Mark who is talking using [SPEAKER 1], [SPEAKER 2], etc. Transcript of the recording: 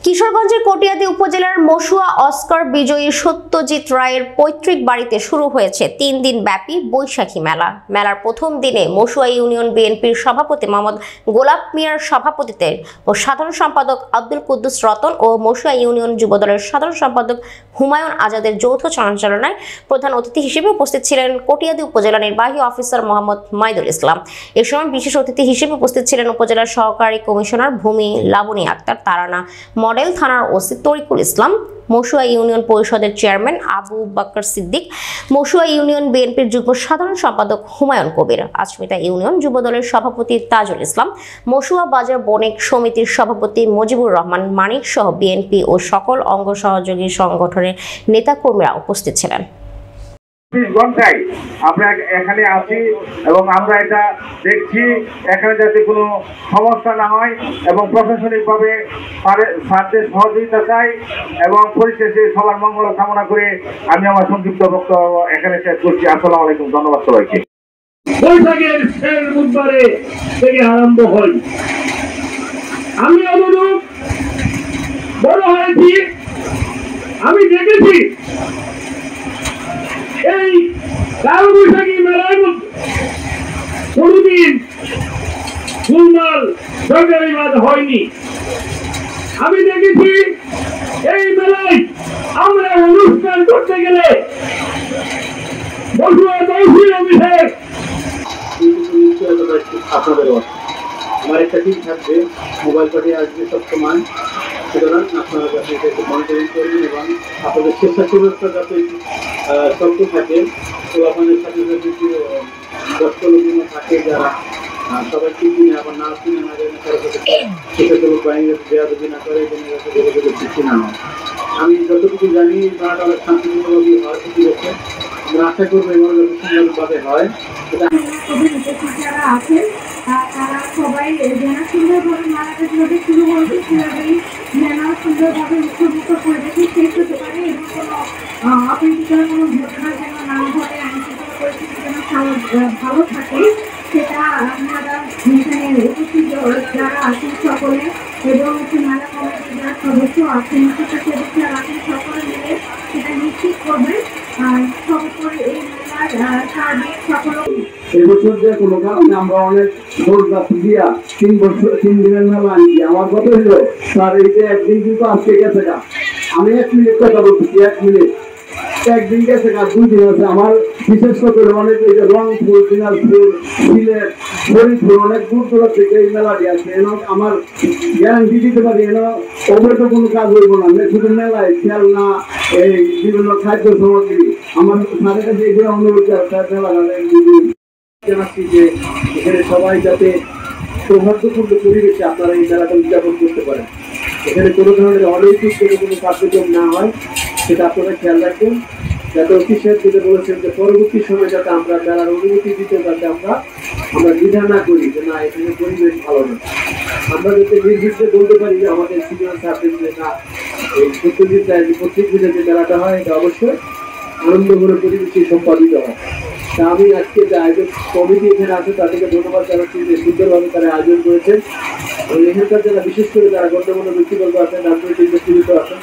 [SPEAKER 1] কিশোরগঞ্জের কটিয়াদী উপজেলার মশুয়া অস্কার বিজয়ী সত্যজিৎ রায়ের পৈতৃক বাড়িতে শুরু হয়েছে 3 দিন ব্যাপী বৈশাখী মেলা। মেলার প্রথম দিনে মশুয়া ইউনিয়ন বিএনপির সভাপতি মোহাম্মদ গোলাপ মিয়ার সভাপতিত্বে ও সাধারণ সম্পাদক আব্দুল কুদ্দুস রতন ও মশুয়া ইউনিয়ন যুবদলের সাধারণ সম্পাদক হুমায়ুন আজাদের যৌথ সঞ্চালনায় প্রধান অতিথি হিসেবে উপস্থিত ছিলেন কটিয়াদী উপজেলা নির্বাহী অফিসার মোহাম্মদ মাইদুল ইসলাম। এ সময় বিশেষ অতিথি হিসেবে উপস্থিত ছিলেন উপজেলার সহকারী কমিশনার ভূমি লাবণী আক্তার, তারানা মডেল থানার ওসি তরিকুল ইসলাম, মশুয়া ইউনিয়ন পরিষদের চেয়ারম্যান আবু বকর সিদ্দিক, মশুয়া ইউনিয়ন বিএনপির যুগ্ম সাধারণ সম্পাদক হুমায়ুন কবির, আচমিতা ইউনিয়ন যুবদলের সভাপতি তাজুল ইসলাম, মশুয়া বাজার বণিক সমিতির সভাপতি মুজিবুর রহমান মানিক সহ বিএনপি ও সকল অঙ্গ সহযোগী সংগঠনের নেতাকর্মীরা উপস্থিত ছিলেন।
[SPEAKER 2] 20 ঘন্টায় আমরা এখানে আছি এবং আমরা এটা দেখছি এখানে যাতে কোনো সমস্যা না হয় এবং প্রশাসনিকভাবে স্যারদের সহযোগিতা চাই এবং পরিশেষে সবার মঙ্গল কামনা করে আমি আমার সংক্ষিপ্ত বক্তব্য এখানে শেষ করছি। আসসালামু আলাইকুম, ধন্যবাদ সবাইকে।
[SPEAKER 3] বৈশাখের শেষ বুধবারে থেকে আরম্ভ হয়। আমি অনুরূপ বড় হয়েছি, আমি দেখেছি এই কাল বৈশাখী মেলার মধ্যে কোনদিন ফুলমাল সরকারিবাদ হয়নি। আমি দেখেছি এই মেলায় আমরা অনুষ্ঠান করতে গেলে বসুয়া তহসিল অফিসের আপনাদের আমার একটা টিম থাকবে, মোবাইল পাঠিয়ে আসবে সবসময়, সুতরাং আপনারা যাতে একটু মনিটরিং করবেন এবং আপনাদের স্বেচ্ছাসেবকতা যাতে শক্ত থাকে। তো আপনাদের সাথে যদি দশগুলো থাকে যারা সবাই কিনে আবার না কিনে না জানে তারা স্বেচ্ছাসেবক বাহিনী বেয়াদবি না করে এবং যোগাযোগের সৃষ্টি না হয়। আমি যতটুকু জানি তারা অনেক শান্তিপূর্ণভাবে হওয়ার ক্ষতি করছে। আমরা আশা করবো এবার যত সুন্দরভাবে হয়।
[SPEAKER 4] যারা আছেন তারা সবাই যেন সুন্দরভাবে মেলাটা যেভাবে শুরু হয়েছে সেভাবেই যেন সুন্দরভাবে উৎসবমুক্ত পরিবেশে শেষ হতে পারে এবং কোনো অপ্রীতিকর কোনো ঘটনা যেন না ঘটে, আইনশৃঙ্খলা পরিস্থিতি যেন ভালো থাকে, সেটা আপনারা এখানে উপস্থিত যারা আছেন সকলে এবং মেলা কমিটির যারা সদস্য আছেন, স্বেচ্ছাসেবক যারা আছেন সকলে মিলে সেটা নিশ্চিত করবেন। সর্বোপরি এই মেলার সার্বিক সফলতা
[SPEAKER 3] এবছর যে কোনো কারণে আমরা অনেক দিয়া 3 দিনের মেলা আনছি। আমার কথা হলো স্যার এই যে একদিন কিন্তু আজকে গেছে গা, আমি 1 মিনিট কথা বলতেছি, 1 মিনিট, একদিন গেছে গা, 2 দিন আছে। আমার বিশেষ করে অনেক এই যে রংপুর, দিনাজপুর, সিলেট, ফরিদপুর অনেক দূর দূর থেকে এই মেলাটি আছে। এবং আমার গ্যারান্টি দিতে পারি অবৈধ কোনো কাজ হইব না, শুধু মেলায় খেলনা, এই বিভিন্ন খাদ্য সামগ্রী আমার স্যারের কাছে এগুলো অনুরোধ মেলা জানাচ্ছি যে এখানে সবাই যাতে সৌহার্দ্যপূর্ণ পরিবেশে আপনারা এই মেলাটা উদযাপন করতে পারেন। এখানে কোনো ধরনের অনৈতিক কোনো কার্যক্রম না হয় সেটা আপনারা খেয়াল রাখবেন। যাতে অফিসের যেটা বলেছেন যে পরবর্তী সময় যাতে আমরা মেলার অনুমতি দিতে যাতে আমরা দ্বিধা না করি যে না এখানে পরিবেশ ভালো না। আমরা যাতে নির্দিষ্ট বলতে পারি যে আমাদের সিনিয়র সার্ভিস যে না এই সত্যজিৎ রায়ের প্রত্যেক দিনে যে মেলাটা হয় এটা অবশ্যই আনন্দঘন পরিবেশে সম্পাদিত হয়। তা আমি আজকে যে আয়োজন কমিটি এখানে আছে তাদেরকে ধন্যবাদ জানাচ্ছি যে সুন্দরভাবে তারা আয়োজন করেছেন এবং এখানকার যারা বিশেষ করে যারা গণ্যমান্য ব্যক্তিবর্গ আছেন, রাজনৈতিক ব্যক্তিত্ব আছেন